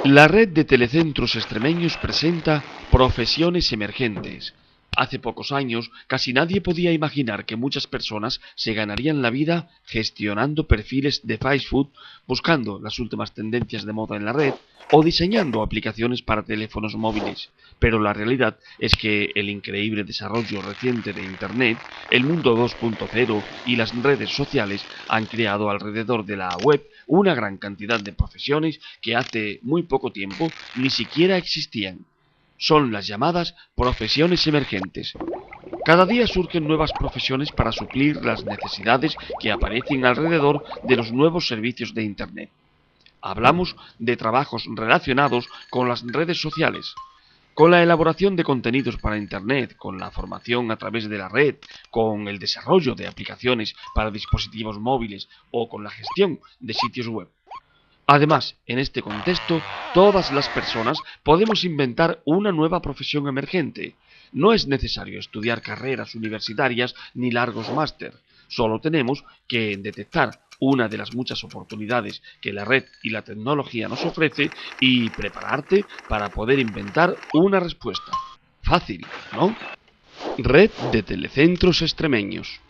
La red de telecentros extremeños presenta Profesiones Emergentes. Hace pocos años, casi nadie podía imaginar que muchas personas se ganarían la vida gestionando perfiles de fast food, buscando las últimas tendencias de moda en la red o diseñando aplicaciones para teléfonos móviles. Pero la realidad es que el increíble desarrollo reciente de Internet, el mundo 2.0 y las redes sociales han creado alrededor de la web una gran cantidad de profesiones que hace muy poco tiempo ni siquiera existían. Son las llamadas profesiones emergentes. Cada día surgen nuevas profesiones para suplir las necesidades que aparecen alrededor de los nuevos servicios de Internet. Hablamos de trabajos relacionados con las redes sociales, con la elaboración de contenidos para Internet, con la formación a través de la red, con el desarrollo de aplicaciones para dispositivos móviles o con la gestión de sitios web. Además, en este contexto, todas las personas podemos inventar una nueva profesión emergente. No es necesario estudiar carreras universitarias ni largos máster. Solo tenemos que detectar una de las muchas oportunidades que la red y la tecnología nos ofrece y prepararte para poder inventar una respuesta. Fácil, ¿no? Red de Telecentros Extremeños.